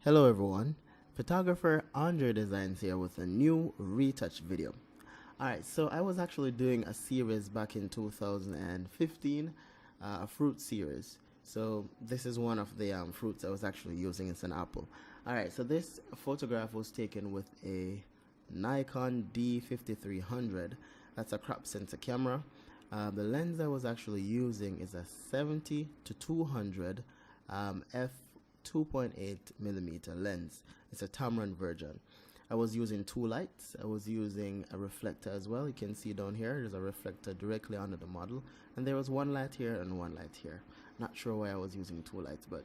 Hello everyone, photographer Andredesignz here with a new retouch video. Alright, so I was actually doing a series back in 2015, a fruit series. So this is one of the fruits I was actually using. It's an apple. Alright, so this photograph was taken with a Nikon D5300. That's a crop sensor camera. The lens I was actually using is a 70 to 200 f 2.8 millimeter lens. It's a Tamron version. I was using two lights. I was using a reflector as well. You can see down here there's a reflector directly under the model, and there was one light here and one light here. Not sure why I was using two lights, but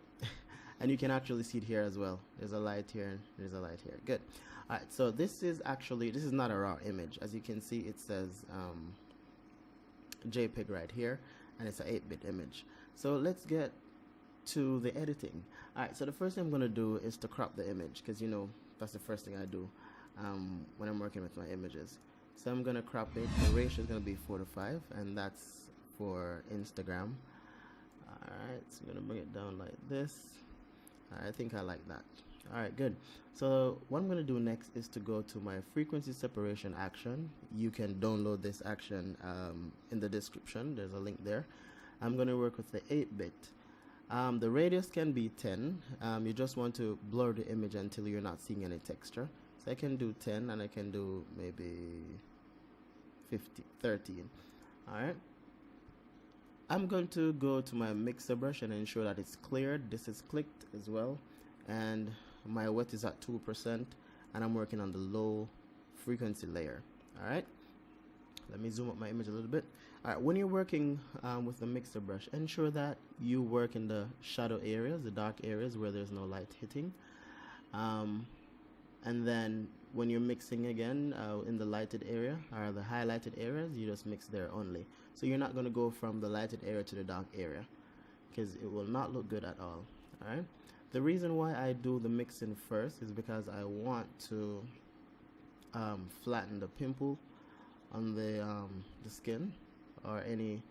and you can actually see it here as well. There's a light here, there's a light here. Good. Alright, so this is not a raw image. As you can see, it says JPEG right here, and it's an 8-bit image. So let's get to the editing. Alright, so the first thing I'm going to do is to crop the image, because you know that's the first thing I do when I'm working with my images. So I'm going to crop it. The ratio is going to be 4:5, and that's for Instagram. Alright, so I'm going to bring it down like this. I think I like that. Alright, good. So what I'm going to do next is to go to my frequency separation action. You can download this action in the description. There's a link there. I'm going to work with the 8-bit. The radius can be 10. You just want to blur the image until you're not seeing any texture. So I can do 10, and I can do maybe 13. Alright. I'm going to go to my mixer brush and ensure that it's cleared. This is clicked as well. And my wet is at 2%. And I'm working on the low frequency layer. Alright. Let me zoom up my image a little bit. Alright, when you're working with the mixer brush, ensure that you work in the shadow areas, the dark areas where there's no light hitting. And then when you're mixing again in the lighted area or the highlighted areas, you just mix there only. So you're not going to go from the lighted area to the dark area, because it will not look good at all. Alright. The reason why I do the mixing first is because I want to flatten the pimple on the skin, or any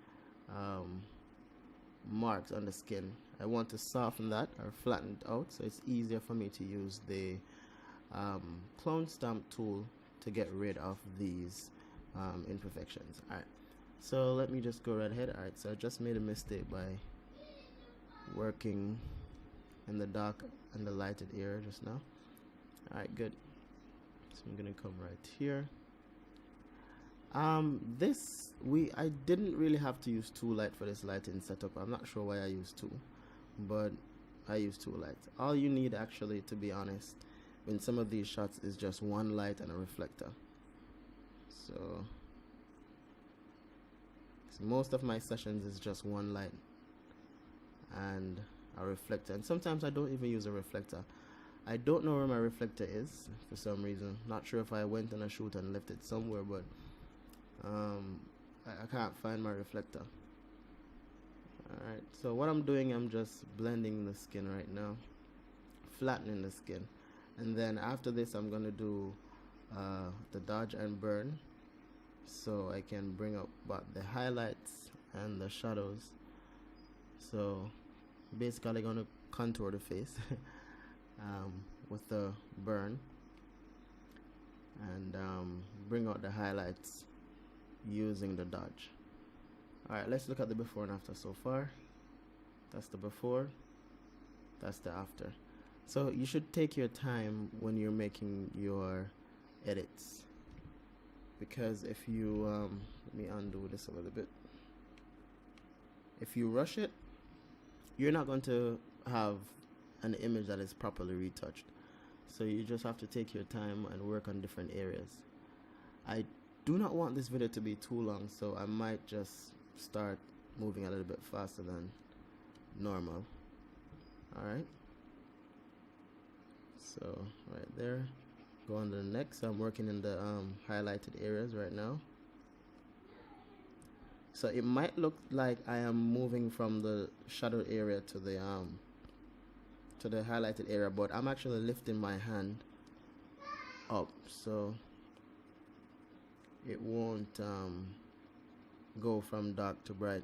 marks on the skin. I want to soften that or flatten it out, so it's easier for me to use the clone stamp tool to get rid of these imperfections. Alright, so let me just go right ahead. Alright, so I just made a mistake by working in the dark and the lighted area just now. Alright, good. So I'm gonna come right here. I didn't really have to use two lights for this lighting setup. I'm not sure why I used two, but I used two lights. All you need, actually, to be honest, in some of these shots is just one light and a reflector. So most of my sessions is just one light and a reflector, and sometimes I don't even use a reflector. I don't know where my reflector is for some reason. Not sure if I went on a shoot and left it somewhere, but I can't find my reflector. Alright, so what I'm doing, I'm just blending the skin right now, flattening the skin, and then after this I'm going to do the dodge and burn, so I can bring up the highlights and the shadows. So basically going to contour the face with the burn, and bring out the highlights using the dodge. Alright, let's look at the before and after so far. That's the before, that's the after. So you should take your time when you're making your edits, because if you let me undo this a little bit. If you rush it, you're not going to have an image that is properly retouched. So you just have to take your time and work on different areas. I do not want this video to be too long, so I might just start moving a little bit faster than normal. Alright, so right there, go on to the next. I'm working in the highlighted areas right now. So it might look like I am moving from the shadow area to the highlighted area, but I'm actually lifting my hand up, so it won't go from dark to bright.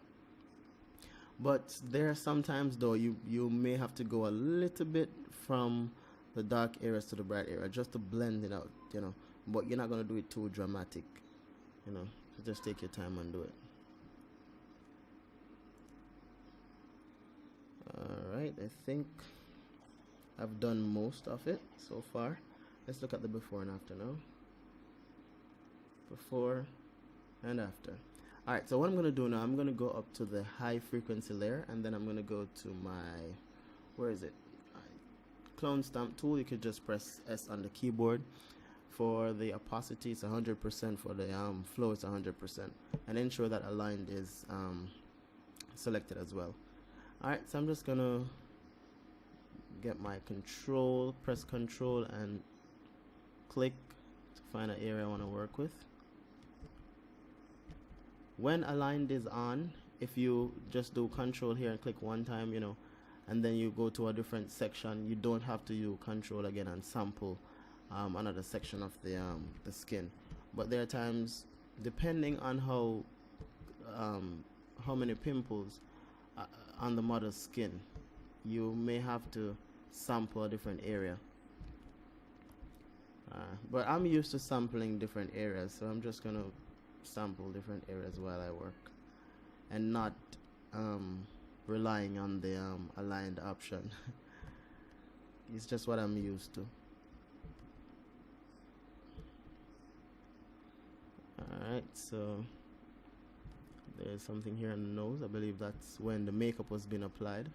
But there are sometimes though you may have to go a little bit from the dark areas to the bright area, just to blend it out, you know. But you're not going to do it too dramatic, you know. So just take your time and do it. Alright, I think I've done most of it so far. Let's look at the before and after now. Before and after. Alright, so what I'm going to do now, I'm going to go up to the high frequency layer, and then I'm going to go to my, where is it? Clone stamp tool. You could just press S on the keyboard. For the opacity, it's 100%. For the flow, it's 100%. And ensure that aligned is selected as well. Alright, so I'm just going to get my control, press control and click to find an area I want to work with. When aligned is on, if you just do control here and click one time, you know, and then you go to a different section, you don't have to use control again and sample another section of the skin. But there are times, depending on how many pimples on the model's skin, you may have to sample a different area. But I'm used to sampling different areas, so I'm just gonna sample different areas while I work, and not relying on the aligned option. It's just what I'm used to. Alright, so there's something here on the nose. I believe that's when the makeup was being applied.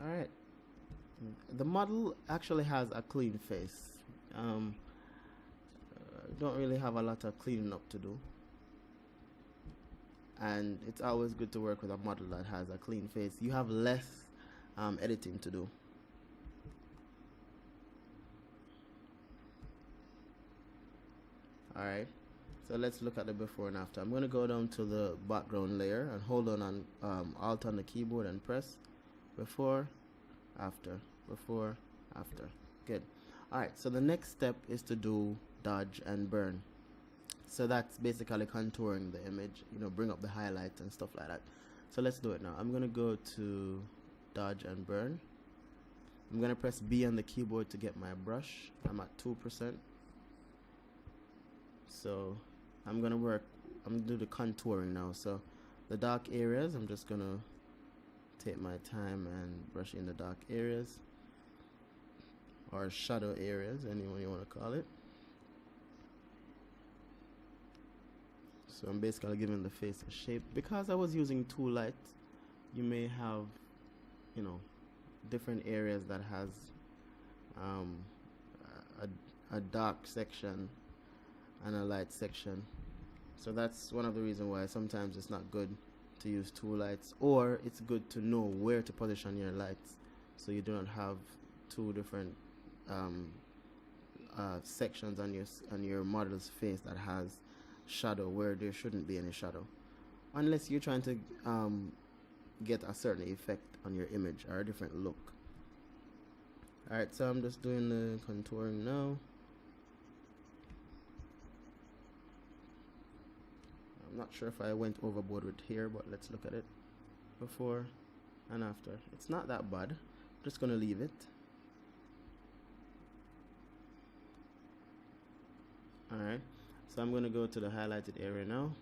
Alright, the model actually has a clean face. Don't really have a lot of cleaning up to do, and it's always good to work with a model that has a clean face. You have less editing to do. Alright, so let's look at the before and after. I'm going to go down to the background layer and hold on Alt on the keyboard and press before, after, before, after. Good. Alright, so the next step is to do dodge and burn. So that's basically contouring the image, you know, bring up the highlights and stuff like that. So let's do it now. I'm going to go to dodge and burn. I'm going to press B on the keyboard to get my brush. I'm at 2%. So I'm going to do the contouring now. So the dark areas, I'm just going to take my time and brush in the dark areas, or shadow areas, anyone you want to call it. So I'm basically giving the face a shape. Because I was using two lights, you may have, you know, different areas that has a dark section and a light section. So that's one of the reasons why sometimes it's not good to use two lights, or it's good to know where to position your lights so you do not have two different sections on your model's face that has shadow where there shouldn't be any shadow, unless you're trying to get a certain effect on your image or a different look. Alright, so I'm just doing the contouring now. I'm not sure if I went overboard with here, but let's look at it. Before and after. It's not that bad. I'm just gonna leave it. Alright, so I'm gonna go to the highlighted area now.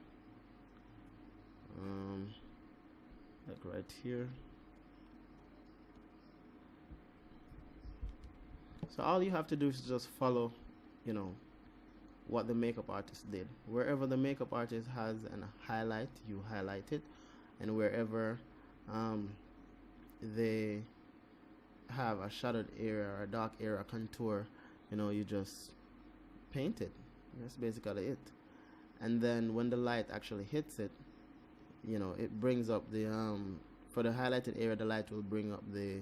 Like right here. So all you have to do is just follow, you know, what the makeup artist did. Wherever the makeup artist has a highlight, you highlight it, and wherever they have a shadowed area or a dark area contour, you know, you just paint it. That's basically it. And then when the light actually hits it, you know, it brings up the for the highlighted area, the light will bring up the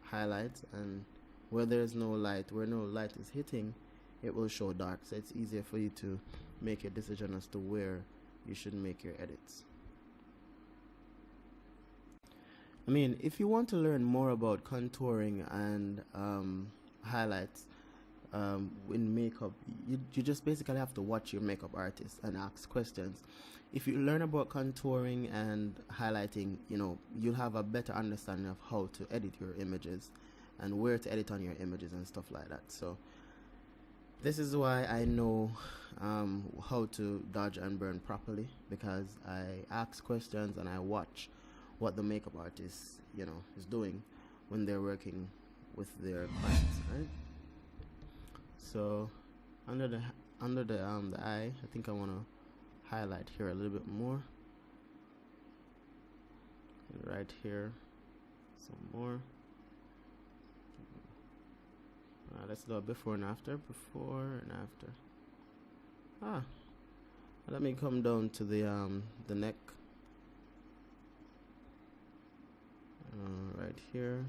highlights, and where there's no light, where no light is hitting, it will show dark. So it's easier for you to make a decision as to where you should make your edits. I mean, if you want to learn more about contouring and highlights in makeup, you just basically have to watch your makeup artist and ask questions. if you learn about contouring and highlighting, you know, you'll have a better understanding of how to edit your images and where to edit on your images and stuff like that. So this is why I know how to dodge and burn properly, because I ask questions and I watch what the makeup artist, you know, is doing when they're working with their clients, right? So under the eye, I think I want to highlight here a little bit more, and right here some more. Let's do a before and after. Let me come down to the neck, right here.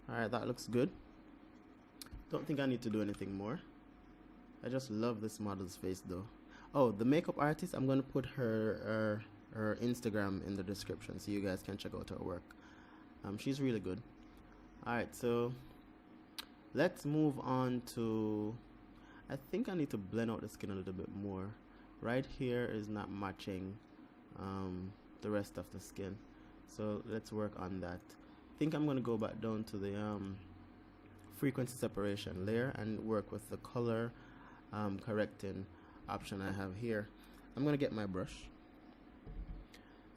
Alright, that looks good. Don't think I need to do anything more. I just love this model's face though. Oh, the makeup artist, I'm gonna put her Instagram in the description so you guys can check out her work. She's really good. Alright, so let's move on to, I think I need to blend out the skin a little bit more. Right here is not matching the rest of the skin, so let's work on that. I think I'm going to go back down to the frequency separation layer and work with the color correcting option I have here. I'm going to get my brush,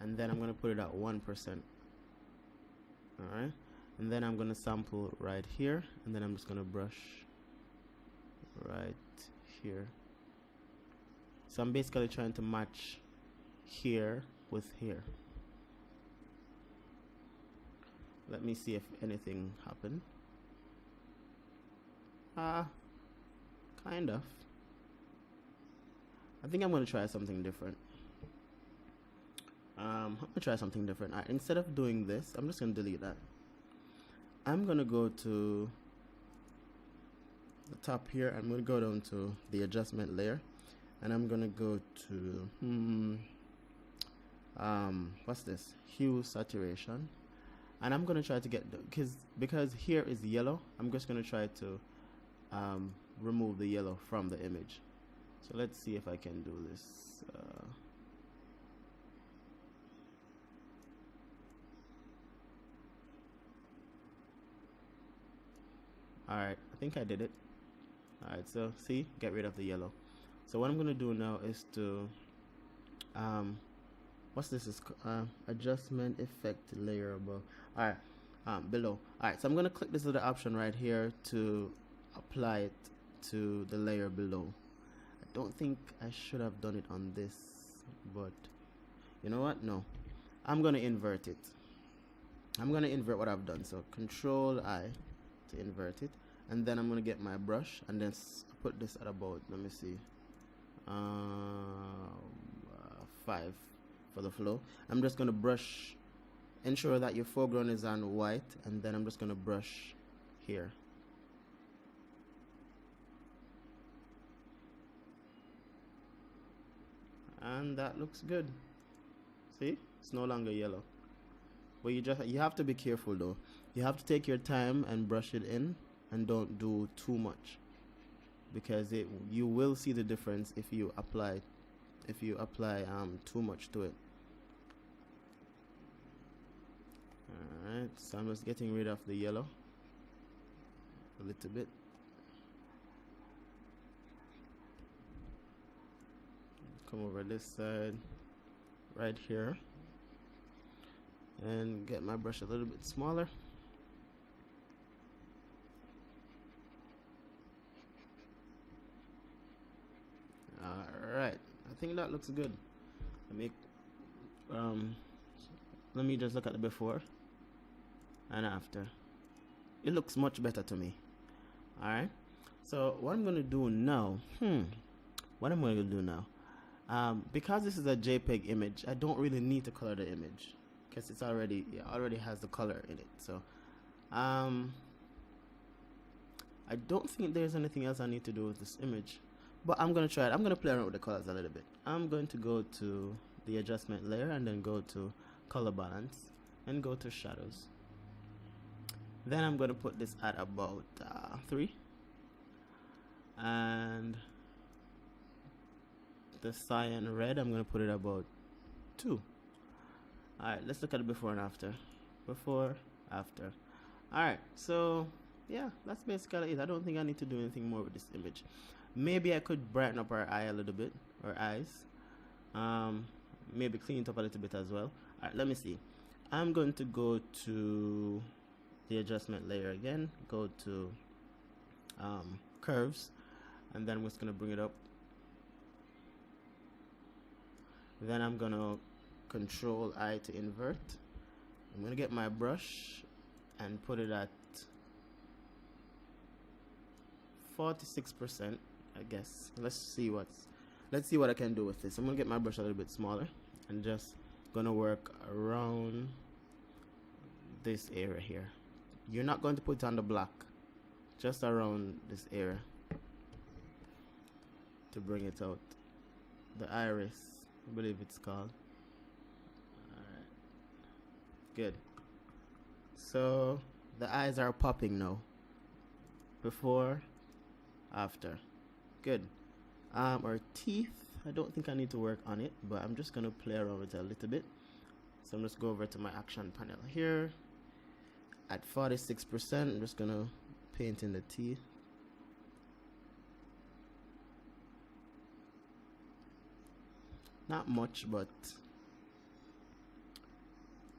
and then I'm going to put it at 1%. Alright, and then I'm going to sample right here, and then I'm just going to brush right here. So I'm basically trying to match here with here. Let me see if anything happened. Kind of. I think I'm going to try something different. Instead of doing this, I'm just going to delete that. I'm going to go to the top here. I'm going to go down to the adjustment layer, and I'm going to go to what's this? Hue saturation. And I'm going to try to get, because here is yellow, I'm just going to try to remove the yellow from the image. So let's see if I can do this. Alright, I think I did it. Alright, so see, get rid of the yellow. So what I'm going to do now is to what's this is adjustment effect layer above. Alright, below. Alright, so I'm gonna click this little option right here to apply it to the layer below. I don't think I should have done it on this, but you know what? No, I'm gonna invert it. I'm gonna invert what I've done. So Control I to invert it, and then I'm gonna get my brush and then put this at about, let me see, 5 for the flow. I'm just going to brush, ensure that your foreground is on white, and then I'm just going to brush here. And that looks good. See, it's no longer yellow. But you have to be careful though. You have to take your time and brush it in, and don't do too much, because you will see the difference if you apply too much to it. Alright, so I'm just getting rid of the yellow a little bit. Come over this side right here and get my brush a little bit smaller. Alright, I think that looks good. Let me just look at the before and after. It looks much better to me. Alright, so what I'm going to do now, because this is a JPEG image, I don't really need to color the image, because it's already has the color in it. So I don't think there's anything else I need to do with this image, but I'm going to try it. I'm going to play around with the colors a little bit. I'm going to go to the adjustment layer and then go to color balance and go to shadows. Then I'm going to put this at about 3, and the cyan red, I'm going to put it about 2. Alright, let's look at it before and after. Before, after. Alright, so yeah, that's basically it. I don't think I need to do anything more with this image. Maybe I could brighten up our eye a little bit, or eyes. Maybe clean it up a little bit as well. Alright, let me see. I'm going to go to the adjustment layer again, go to curves, and then I'm just going to bring it up. Then I'm going to Control I to invert. I'm going to get my brush and put it at 46%, I guess. Let's see what I can do with this. I'm going to get my brush a little bit smaller and just going to work around this area here. You're not going to put it on the black, just around this area to bring it out. The iris, I believe it's called. Alright, good. So the eyes are popping now. Before, after. Good. Our teeth, I don't think I need to work on it, but I'm just gonna play around with it a little bit. So I'm just go over to my action panel here. At 46%, I'm just gonna paint in the teeth. Not much, but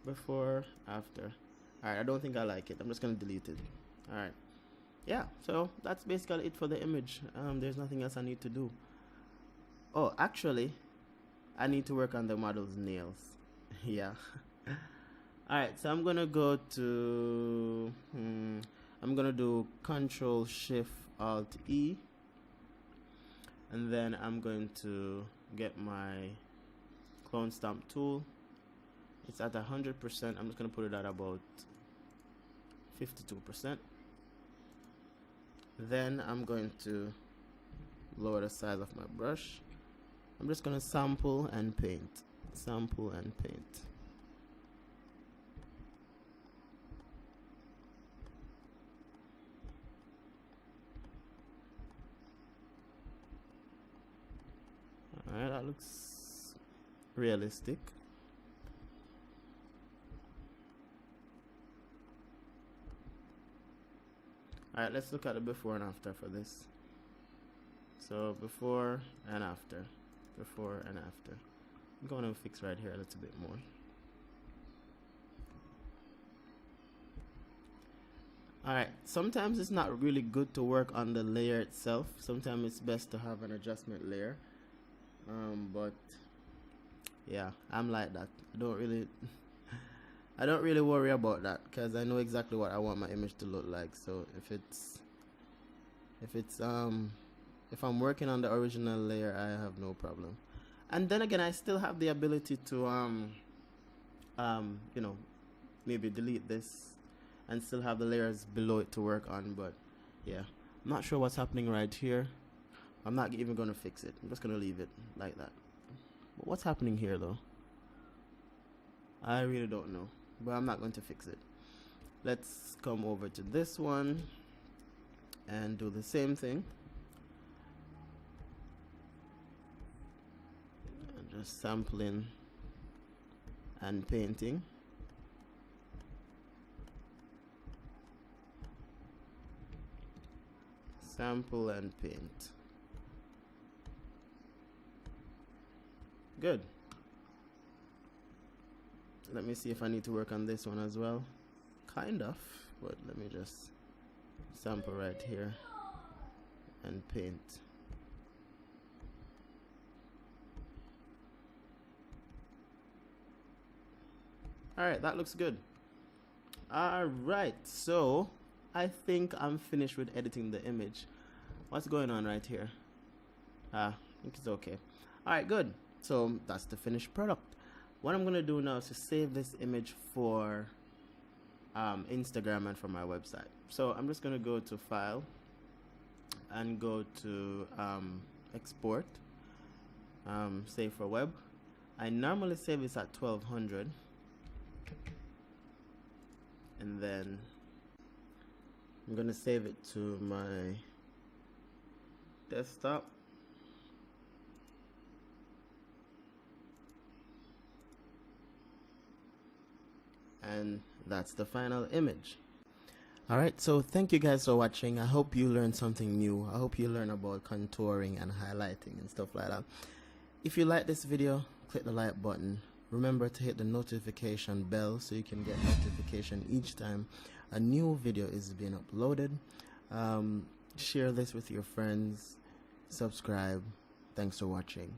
before, after. Alright, I don't think I like it. I'm just gonna delete it. Alright. Yeah, so that's basically it for the image. There's nothing else I need to do. Oh, actually, I need to work on the model's nails. Yeah. Alright, so I'm gonna go to I'm gonna do Control Shift Alt E, and then I'm going to get my clone stamp tool. It's at 100%. I'm just gonna put it at about 52%. Then I'm going to lower the size of my brush. I'm just gonna sample and paint. Sample and paint. Alright, that looks realistic. Alright, let's look at the before and after for this. So before and after. Before and after. I'm going to fix right here a little bit more. Alright, sometimes it's not really good to work on the layer itself. Sometimes it's best to have an adjustment layer. But yeah, I'm like that. I don't really worry about that because I know exactly what I want my image to look like. So if I'm working on the original layer, I have no problem. And then again, I still have the ability to you know, maybe delete this and still have the layers below it to work on. But yeah, I'm not sure what's happening right here. I'm not even going to fix it. I'm just going to leave it like that. But what's happening here though? I really don't know, but I'm not going to fix it. Let's come over to this one and do the same thing. And just sampling and painting. Sample and paint. Good. Let me see if I need to work on this one as well. Kind of, but let me just sample right here and paint. Alright, that looks good. Alright, so I think I'm finished with editing the image. What's going on right here? I think it's okay. Alright, good. So that's the finished product. What I'm gonna do now is to save this image for Instagram and for my website. So I'm just gonna go to File and go to Export, Save for Web. I normally save this at 1200, and then I'm gonna save it to my desktop. and that's the final image. Alright, so thank you guys for watching. I hope you learned something new. I hope you learn about contouring and highlighting and stuff like that. If you like this video, click the like button. Remember to hit the notification bell so you can get notification each time a new video is being uploaded. Share this with your friends. Subscribe. Thanks for watching.